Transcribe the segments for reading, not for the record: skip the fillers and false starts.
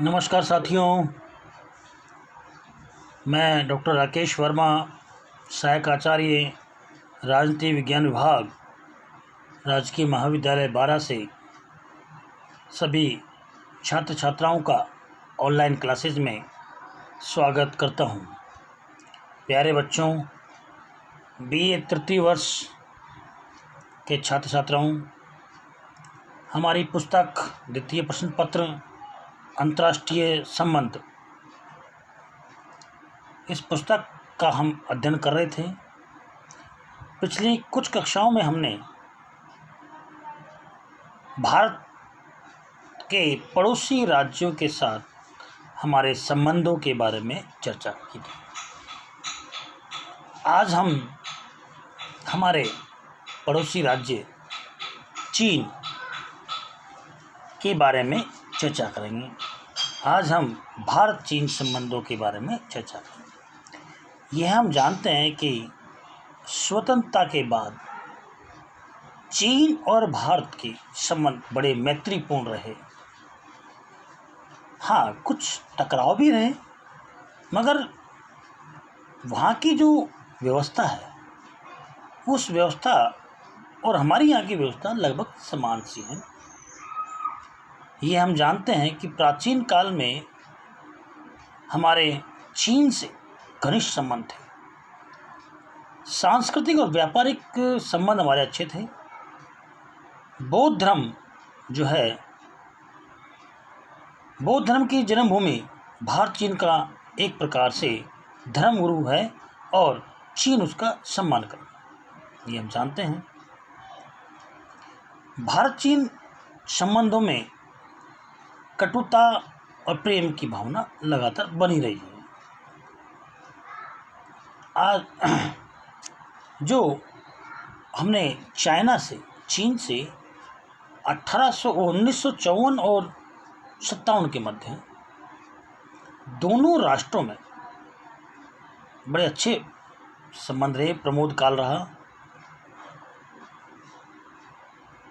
नमस्कार साथियों, मैं डॉक्टर राकेश वर्मा, सहायक आचार्य राजनीति विज्ञान विभाग, राजकीय महाविद्यालय बारा से सभी छात्र छात्राओं का ऑनलाइन क्लासेज में स्वागत करता हूं। प्यारे बच्चों, बीए तृतीय वर्ष के छात्र छात्राओं, हमारी पुस्तक द्वितीय प्रश्न पत्र अंतर्राष्ट्रीय संबंध, इस पुस्तक का हम अध्ययन कर रहे थे। पिछली कुछ कक्षाओं में हमने भारत के पड़ोसी राज्यों के साथ हमारे संबंधों के बारे में चर्चा की थी। आज हम हमारे पड़ोसी राज्य चीन के बारे में चर्चा करेंगे। आज हम भारत चीन संबंधों के बारे में चर्चा करेंगे। यह हम जानते हैं कि स्वतंत्रता के बाद चीन और भारत के संबंध बड़े मैत्रीपूर्ण रहे। हाँ, कुछ टकराव भी रहे, मगर वहाँ की जो व्यवस्था है, उस व्यवस्था और हमारी यहाँ की व्यवस्था लगभग समान सी है। ये हम जानते हैं कि प्राचीन काल में हमारे चीन से घनिष्ठ संबंध थे। सांस्कृतिक और व्यापारिक संबंध हमारे अच्छे थे। बौद्ध धर्म जो है, बौद्ध धर्म की जन्मभूमि भारत चीन का एक प्रकार से धर्म गुरु है और चीन उसका सम्मान करता, ये हम जानते हैं। भारत चीन संबंधों में कटुता और प्रेम की भावना लगातार बनी रही है। आज जो हमने चीन से 1954 और 57 के मध्य दोनों राष्ट्रों में बड़े अच्छे संबंध रहे, प्रमोद काल रहा।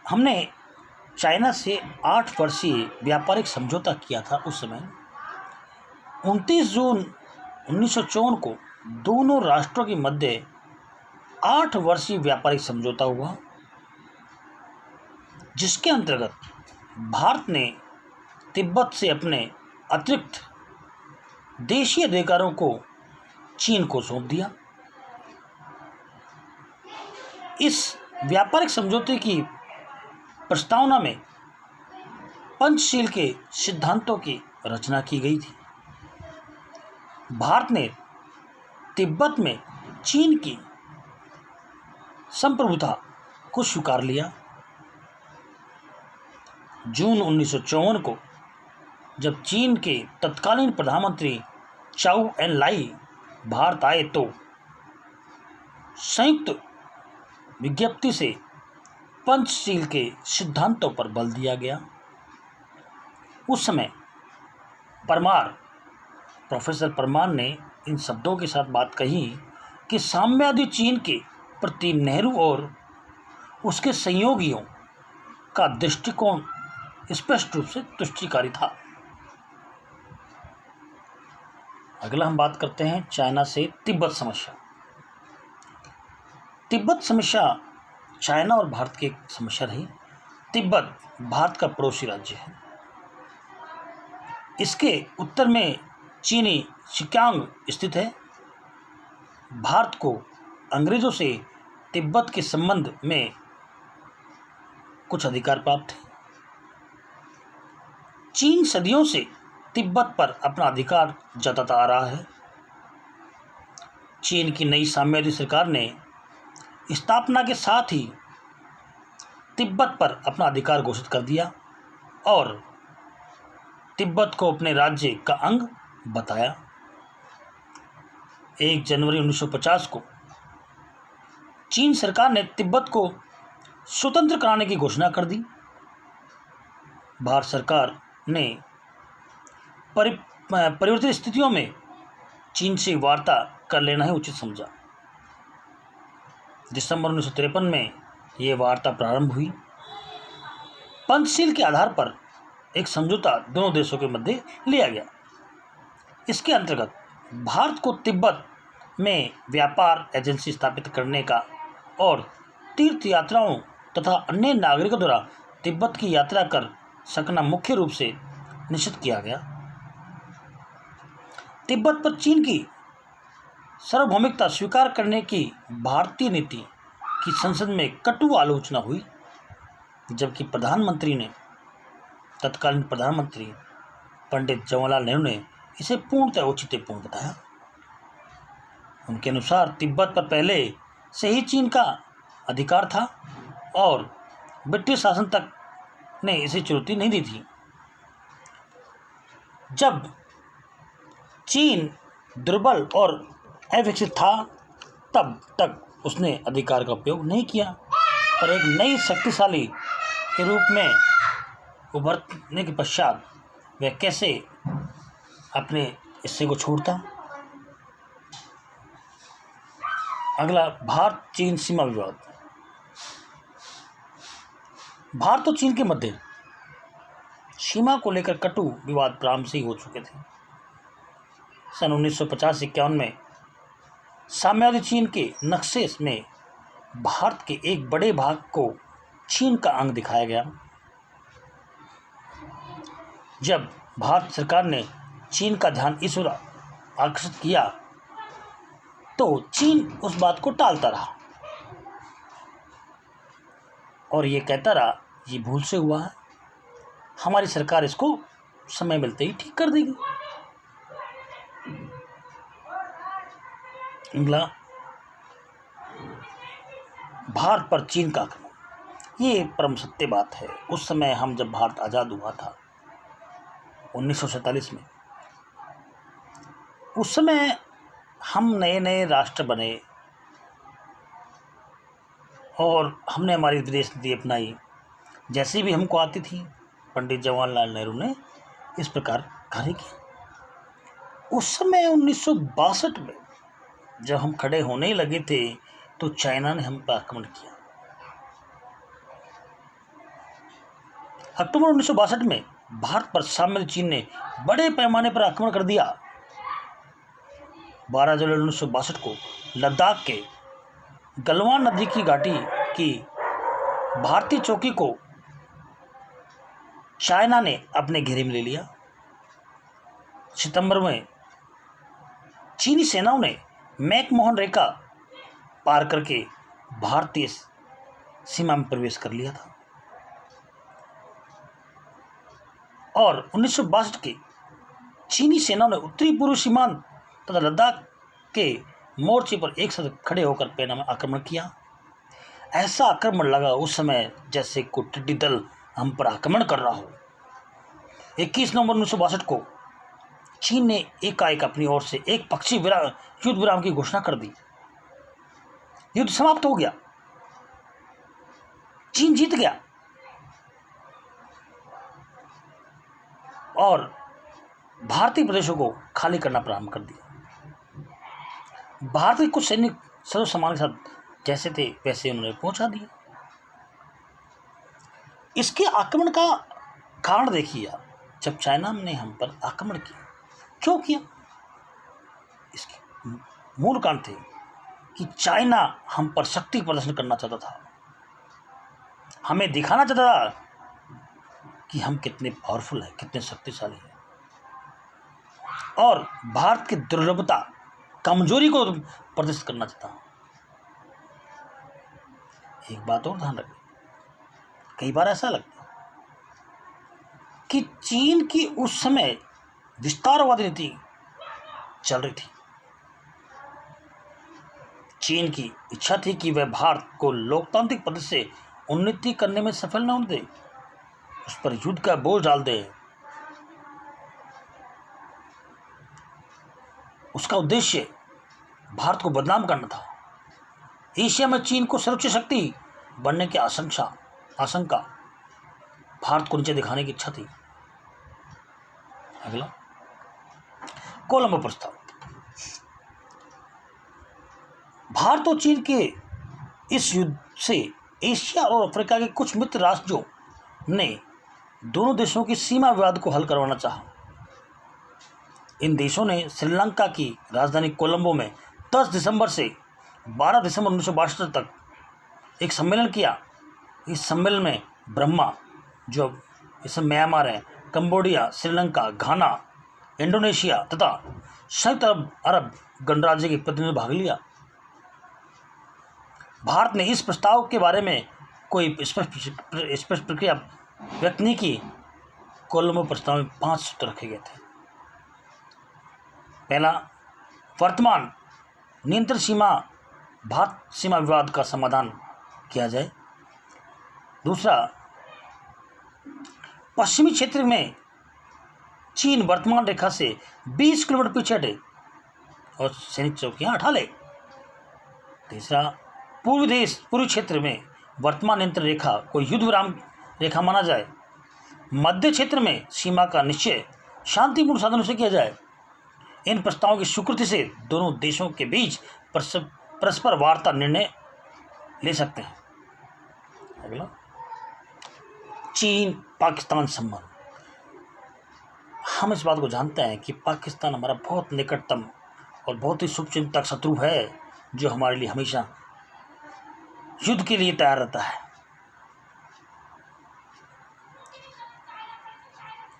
हमने चाइना से 8 वर्षीय व्यापारिक समझौता किया था। उस समय 29 जून 1954 को दोनों राष्ट्रों के मध्य 8 वर्षीय व्यापारिक समझौता हुआ, जिसके अंतर्गत भारत ने तिब्बत से अपने अतिरिक्त देशीय अधिकारों को चीन को सौंप दिया। इस व्यापारिक समझौते की प्रस्तावना में पंचशील के सिद्धांतों की रचना की गई थी। भारत ने तिब्बत में चीन की संप्रभुता को स्वीकार लिया। जून 1954 को जब चीन के तत्कालीन प्रधानमंत्री चाउ एन लाई भारत आए तो संयुक्त विज्ञप्ति से पंचशील के सिद्धांतों पर बल दिया गया। उस समय प्रोफेसर परमार ने इन शब्दों के साथ बात कही कि साम्यवादी चीन के प्रति नेहरू और उसके सहयोगियों का दृष्टिकोण स्पष्ट रूप से तुष्टिकारी था। अगला हम बात करते हैं चाइना से तिब्बत समस्या। तिब्बत समस्या चाइना और भारत की एक समस्या रही। तिब्बत भारत का पड़ोसी राज्य है। इसके उत्तर में चीनी शिक्यांग स्थित है। भारत को अंग्रेजों से तिब्बत के संबंध में कुछ अधिकार प्राप्त है। चीन सदियों से तिब्बत पर अपना अधिकार जताता आ रहा है। चीन की नई साम्यवादी सरकार ने स्थापना के साथ ही तिब्बत पर अपना अधिकार घोषित कर दिया और तिब्बत को अपने राज्य का अंग बताया। 1 जनवरी 1950 को चीन सरकार ने तिब्बत को स्वतंत्र कराने की घोषणा कर दी। भारत सरकार ने परिवर्तित स्थितियों में चीन से वार्ता कर लेना ही उचित समझा। दिसंबर 1953 में यह वार्ता प्रारंभ हुई। पंचशील के आधार पर एक समझौता दोनों देशों के मध्य लिया गया। इसके अंतर्गत भारत को तिब्बत में व्यापार एजेंसी स्थापित करने का और तीर्थ यात्राओं तथा अन्य नागरिकों द्वारा तिब्बत की यात्रा कर सकना मुख्य रूप से निश्चित किया गया। तिब्बत पर चीन की सार्वभौमिकता स्वीकार करने की भारतीय नीति की संसद में कटु आलोचना हुई, जबकि तत्कालीन प्रधानमंत्री पंडित जवाहरलाल नेहरू ने इसे पूर्णतः औचित्यपूर्ण बताया। उनके अनुसार तिब्बत पर पहले से ही चीन का अधिकार था और ब्रिटिश शासन तक ने इसे चुनौती नहीं दी थी। जब चीन दुर्बल और अविकसित था तब तक उसने अधिकार का उपयोग नहीं किया, पर एक नई शक्तिशाली के रूप में उभरने के पश्चात वह कैसे अपने हिस्से को छोड़ता। अगला, भारत चीन सीमा विवाद। भारत और चीन के मध्य सीमा को लेकर कटु विवाद प्रारंभ से ही हो चुके थे। सन 1950-51 में साम्यवादी चीन के नक्शे में भारत के एक बड़े भाग को चीन का अंग दिखाया गया। जब भारत सरकार ने चीन का ध्यान इस ओर आकर्षित किया तो चीन उस बात को टालता रहा और ये कहता रहा ये भूल से हुआ है, हमारी सरकार इसको समय मिलते ही ठीक कर देगी। अगला, भारत पर चीन का आक्रमण। ये परम सत्य बात है। उस समय जब भारत आज़ाद हुआ था 1947 में, उस समय हम नए नए राष्ट्र बने और हमने हमारी विदेश नीति अपनाई जैसी भी हमको आती थी। पंडित जवाहरलाल नेहरू ने इस प्रकार कार्य किया। उस समय 1962 में जब हम खड़े होने ही लगे थे तो चाइना ने हम पर आक्रमण किया। अक्टूबर 1962 में भारत पर साम्यवादी चीन ने बड़े पैमाने पर आक्रमण कर दिया। 12 जुलाई 1962 को लद्दाख के गलवान नदी की घाटी की भारतीय चौकी को चाइना ने अपने घेरे में ले लिया। सितंबर में चीनी सेनाओं ने मैकमोहन रेखा पार करके भारतीय सीमा में प्रवेश कर लिया था और 1962 के चीनी सेनाओं ने उत्तरी पूर्व सीमांत तथा लद्दाख के मोर्चे पर एक साथ खड़े होकर पहना में आक्रमण किया। ऐसा आक्रमण लगा उस समय जैसे कोई टिड्डी दल हम पर आक्रमण कर रहा हो। 21 नवंबर 1962 को चीन ने एकाएक अपनी ओर से एक पक्षी युद्ध विराम की घोषणा कर दी। युद्ध समाप्त हो गया, चीन जीत गया और भारतीय प्रदेशों को खाली करना प्रारंभ कर दिया। भारत के कुछ सैनिक सर्व सम्मान के साथ जैसे थे वैसे उन्होंने पहुंचा दिया। इसके आक्रमण का कारण देखिए आप, जब चाइना ने हम पर आक्रमण किया, क्यों किया? इसके मूल कारण थे कि चाइना हम पर शक्ति प्रदर्शन करना चाहता था, हमें दिखाना चाहता था कि हम कितने पावरफुल हैं, कितने शक्तिशाली हैं और भारत की दुर्बलता, कमजोरी को प्रदर्शित करना चाहता हूं। एक बात और ध्यान रखें, कई बार ऐसा लगता है कि चीन की उस समय विस्तारवादी नीति चल रही थी। चीन की इच्छा थी कि वह भारत को लोकतांत्रिक पद्धति से उन्नति करने में सफल न होने दे, उस पर युद्ध का बोझ डाल दे। उसका उद्देश्य भारत को बदनाम करना था। एशिया में चीन को सर्वोच्च शक्ति बनने की आशंका, भारत को नीचे दिखाने की इच्छा थी। अगला, कोलंबो प्रस्ताव। भारत और चीन के इस युद्ध से एशिया और अफ्रीका के कुछ मित्र राष्ट्रों ने दोनों देशों की सीमा विवाद को हल करवाना चाहा। इन देशों ने श्रीलंका की राजधानी कोलंबो में 10 दिसंबर से 12 दिसंबर 1962 तक एक सम्मेलन किया। इस सम्मेलन में ब्रह्मा, जो इसमें म्यांमार है, कंबोडिया, श्रीलंका, घाना, इंडोनेशिया तथा संयुक्त अरब गणराज्य के प्रतिनिधियों ने भाग लिया। भारत ने इस प्रस्ताव के बारे में कोई स्पष्ट प्रक्रिया व्यक्त नहीं की। कोलंबो प्रस्ताव में 5 सूत्र रखे गए थे। पहला, वर्तमान नियंत्रण सीमा भारत सीमा विवाद का समाधान किया जाए। दूसरा, पश्चिमी क्षेत्र में चीन वर्तमान रेखा से 20 किलोमीटर पीछे हटे और सैनिक चौकियां हटा ले। तीसरा, पूर्वी क्षेत्र में वर्तमान नियंत्रण रेखा को युद्ध विराम रेखा माना जाए। मध्य क्षेत्र में सीमा का निश्चय शांतिपूर्ण साधनों से किया जाए। इन प्रस्तावों की स्वीकृति से दोनों देशों के बीच परस्पर वार्ता निर्णय ले सकते हैं। अगला, चीन पाकिस्तान संबंध। हम इस बात को जानते हैं कि पाकिस्तान हमारा बहुत निकटतम और बहुत ही शुभचिंतक शत्रु है, जो हमारे लिए हमेशा युद्ध के लिए तैयार रहता है।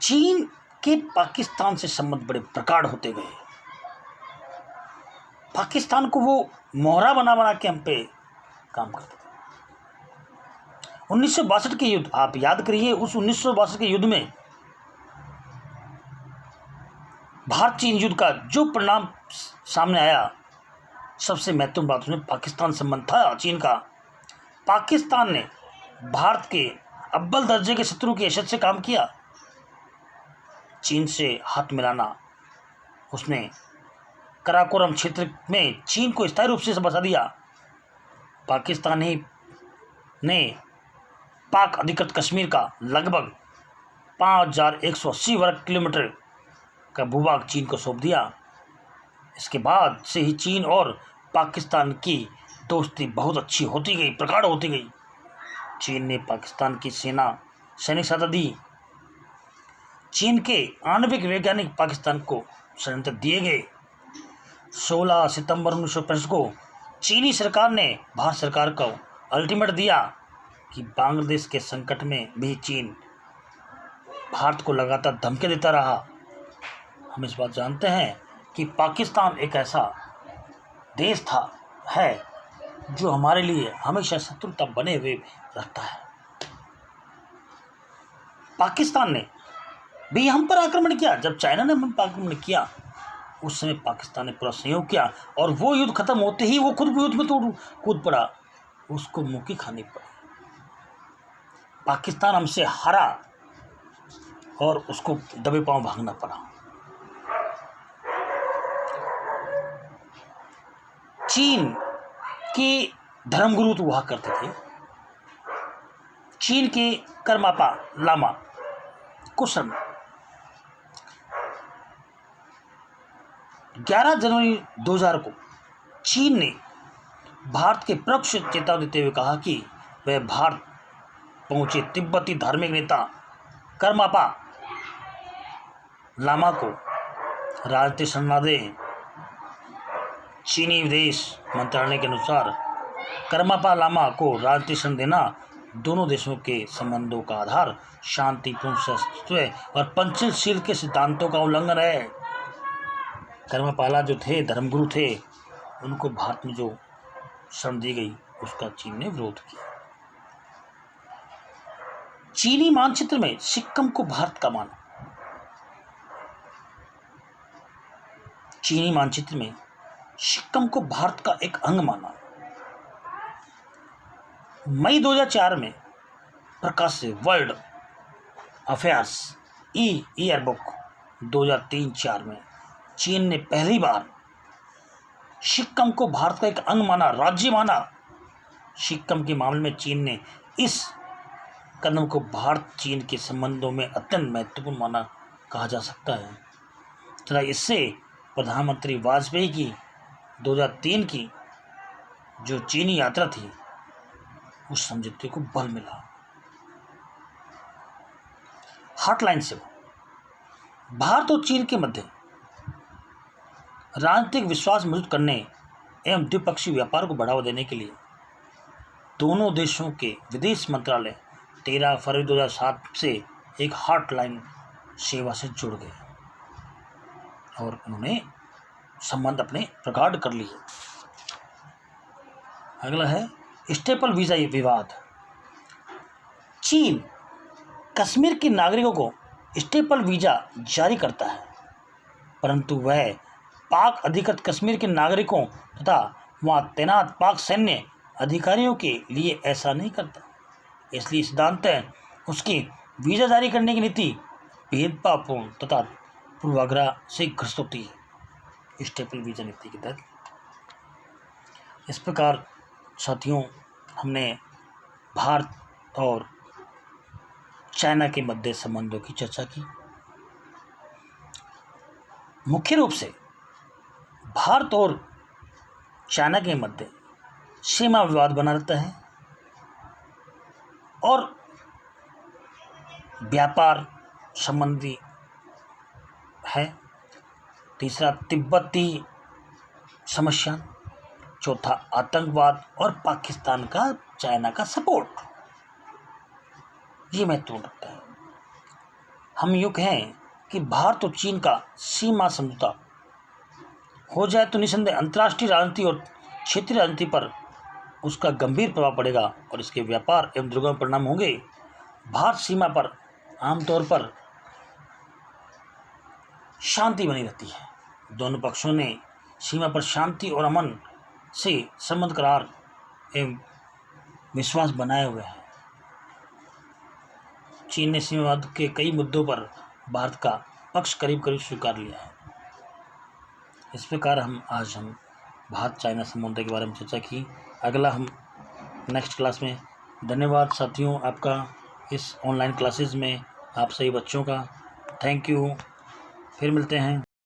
चीन के पाकिस्तान से संबंध बड़े प्रगाढ़ होते गए। पाकिस्तान को वो मोहरा बना बना के हम पे काम करते थे। 1962 के युद्ध, आप याद करिए, उस 1962 के युद्ध में भारत चीन युद्ध का जो परिणाम सामने आया, सबसे महत्वपूर्ण बात उसमें पाकिस्तान संबंध था चीन का। पाकिस्तान ने भारत के अव्वल दर्जे के शत्रु की हैसियत से काम किया। चीन से हाथ मिलाना, उसने कराकोरम क्षेत्र में चीन को स्थायी रूप से बसा दिया। पाकिस्तान ही ने पाक अधिकृत कश्मीर का लगभग 5180 वर्ग किलोमीटर का भूभाग चीन को सौंप दिया। इसके बाद से ही चीन और पाकिस्तान की दोस्ती बहुत अच्छी होती गई, प्रगाढ़ होती गई। चीन ने पाकिस्तान की सैनिक सहायता दी। चीन के आणविक वैज्ञानिक पाकिस्तान को षड्यंत्र दिए गए। 16 सितंबर 1965 को चीनी सरकार ने भारत सरकार को अल्टीमेट दिया कि बांग्लादेश के संकट में भी चीन भारत को लगातार धमकी देता रहा। हम इस बात जानते हैं कि पाकिस्तान एक ऐसा देश है जो हमारे लिए हमेशा शत्रुता बने हुए रखता है। पाकिस्तान ने भी हम पर आक्रमण किया। जब चाइना ने हम पर आक्रमण किया, उस समय पाकिस्तान ने पूरा सहयोग किया और वो युद्ध खत्म होते ही वो खुद युद्ध में कूद पड़ा, उसको मुक्की खानी पड़ी। पाकिस्तान हमसे हारा और उसको दबे पांव भागना पड़ा। चीन के धर्मगुरु तो हुआ करते थे। चीन के करमापा लामा कुशल 11 जनवरी 2000 को चीन ने भारत के परोक्ष चेतावनी देते हुए कहा कि वह भारत पहुंचे तिब्बती धार्मिक नेता करमापा लामा को राजनीतिक शरण न दें। चीनी विदेश मंत्रालय के अनुसार करमापा लामा को राजनीतिक शरण देना दोनों देशों के संबंधों का आधार शांतिपूर्ण सहअस्तित्व और पंचशील के सिद्धांतों का उल्लंघन है। करमापाला जो थे, धर्मगुरु थे, उनको भारत में जो शरण दी गई उसका चीन ने विरोध किया। चीनी मानचित्र में सिक्किम को भारत का माना। चीनी मानचित्र में सिक्किम को भारत का एक अंग माना। मई 2004 में प्रकाशित वर्ल्ड अफेयर्स ईयर बुक 2003-04 में चीन ने पहली बार सिक्किम को भारत का एक अंग माना, राज्य माना। सिक्किम के मामले में चीन ने इस कदम को भारत चीन के संबंधों में अत्यंत महत्वपूर्ण माना कहा जा सकता है तथा इससे प्रधानमंत्री वाजपेयी की 2003 की जो चीनी यात्रा थी, उस समझौते को बल मिला। हॉटलाइन सेवा भारत और चीन के मध्य राजनीतिक विश्वास मजबूत करने एवं द्विपक्षीय व्यापार को बढ़ावा देने के लिए दोनों देशों के विदेश मंत्रालय 13 फरवरी 2007 से एक हॉटलाइन सेवा से जुड़ गए और उन्होंने संबंध अपने प्रगाढ़ कर लिए। अगला है स्टेपल वीज़ा विवाद। चीन कश्मीर के नागरिकों को स्टेपल वीज़ा जारी करता है, परंतु वह पाक अधिकृत कश्मीर के नागरिकों तथा वहां तैनात पाक सैन्य अधिकारियों के लिए ऐसा नहीं करता। इसलिए सिद्धांततः उसकी वीज़ा जारी करने की नीति भेदभावपूर्ण तथा पूर्वाग्रह से ग्रस्त होती है स्टेपल वीज़ा नीति के तहत। इस प्रकार साथियों, हमने भारत और चाइना के मध्य संबंधों की चर्चा की। मुख्य रूप से भारत और चाइना के मध्य सीमा विवाद बना रहता है और व्यापार संबंधी है। तीसरा तिब्बती समस्या, चौथा आतंकवाद और पाकिस्तान का चाइना का सपोर्ट, ये महत्वपूर्ण रखता है। हम यूँ कहें कि भारत और चीन का सीमा समझौता हो जाए तो निसंदेह अंतर्राष्ट्रीय राजनीति और क्षेत्रीय राजनीति पर उसका गंभीर प्रभाव पड़ेगा और इसके व्यापार एवं दुर्गम परिणाम होंगे। भारत सीमा पर आमतौर पर शांति बनी रहती है। दोनों पक्षों ने सीमा पर शांति और अमन से संबंध करार एवं विश्वास बनाए हुए हैं। चीन ने सीमावाद के कई मुद्दों पर भारत का पक्ष करीब करीब स्वीकार लिया है। इस प्रकार आज हम भारत चाइना संबंधों के बारे में चर्चा की। अगला हम नेक्स्ट क्लास में। धन्यवाद साथियों आपका इस ऑनलाइन क्लासेस में, आप सभी बच्चों का थैंक यू। फिर मिलते हैं।